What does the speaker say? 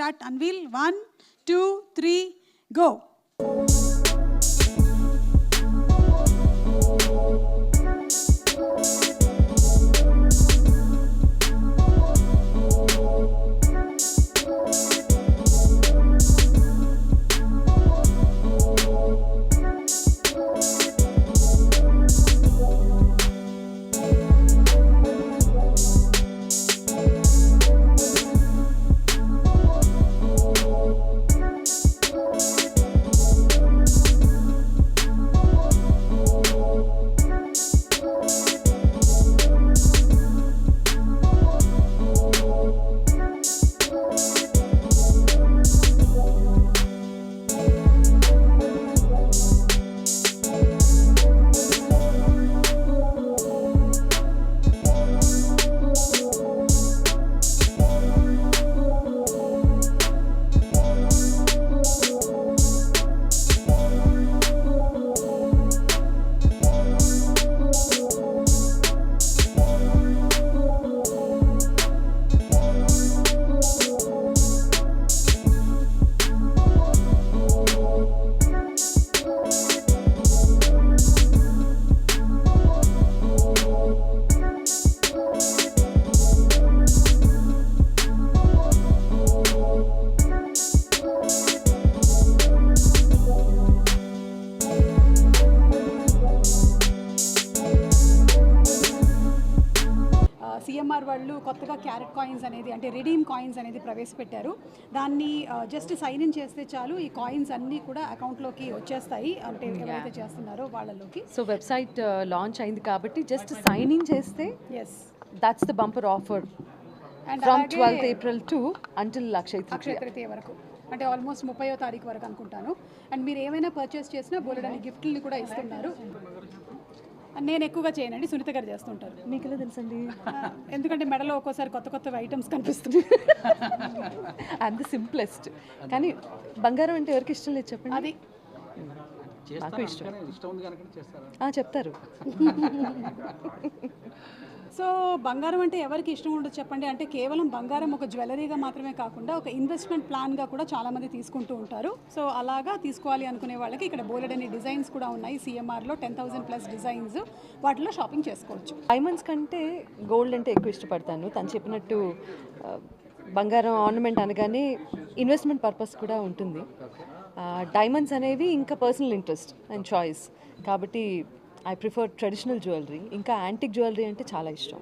start unveil. 1, 2, 3, go. CMR వాళ్ళు కొత్తగా carrot coins అనేది అంటే రిడీమ్ కాయిన్స్ అనేది ప్రవేశపెట్టారు. దాన్ని జస్ట్ సైన్ ఇన్ చేస్తే చాలు ఈ కాయిన్స్ అన్నీ కూడా అకౌంట్లోకి వచ్చేస్తాయి, అంటే ఎవరైతే చేస్తున్నారో వాళ్ళలోకి. సో వెబ్సైట్ లాంచ్ అయింది కాబట్టి జస్ట్ సైన్ ఇన్ చేస్తే yes, that's the bumper offer from 12th April to until Akshaya Tritiya వరకు, అంటే ఆల్మోస్ట్ 30వ తారీఖు వరకు అనుకుంటాను. అండ్ మీరు ఏమైనా పర్చేస్ చేసినా బోలెడని గిఫ్ట్లని కూడా ఇస్తున్నారు. నేను ఎక్కువగా చేయనండి, సునీత గారు చేస్తుంటారు. మీకు ఎలా తెలుసండి? ఎందుకంటే మెడలో ఒక్కోసారి కొత్త కొత్త ఐటమ్స్ కనిపిస్తుంది. And the simplest. కానీ బంగారం అంటే ఎవరికి ఇష్టం లేదు చెప్పండి? అది నాకు ఇష్టం. చెప్తారు. సో బంగారం అంటే ఎవరికి ఇష్టం ఉండదు చెప్పండి? అంటే కేవలం బంగారం ఒక జ్యువెలరీగా మాత్రమే కాకుండా ఒక ఇన్వెస్ట్మెంట్ ప్లాన్గా కూడా చాలామంది తీసుకుంటూ ఉంటారు. సో అలాగా తీసుకోవాలి అనుకునే వాళ్ళకి ఇక్కడ బోలెడని డిజైన్స్ కూడా ఉన్నాయి. సిఎంఆర్లో 10,000+ డిజైన్స్, వాటిలో షాపింగ్ చేసుకోవచ్చు. డైమండ్స్ కంటే గోల్డ్ అంటే ఎక్కువ ఇష్టపడతాను. తను చెప్పినట్టు బంగారం ఆర్నమెంట్ అనగానే ఇన్వెస్ట్మెంట్ పర్పస్ కూడా ఉంటుంది. డైమండ్స్ అనేవి ఇంకా పర్సనల్ ఇంట్రెస్ట్ అండ్ చాయిస్ కాబట్టి ఐ ప్రిఫర్ ట్రెడిషనల్ జ్యువెలరీ. ఇంకా యాంటిక్ జ్యువెలరీ అంటే చాలా ఇష్టం.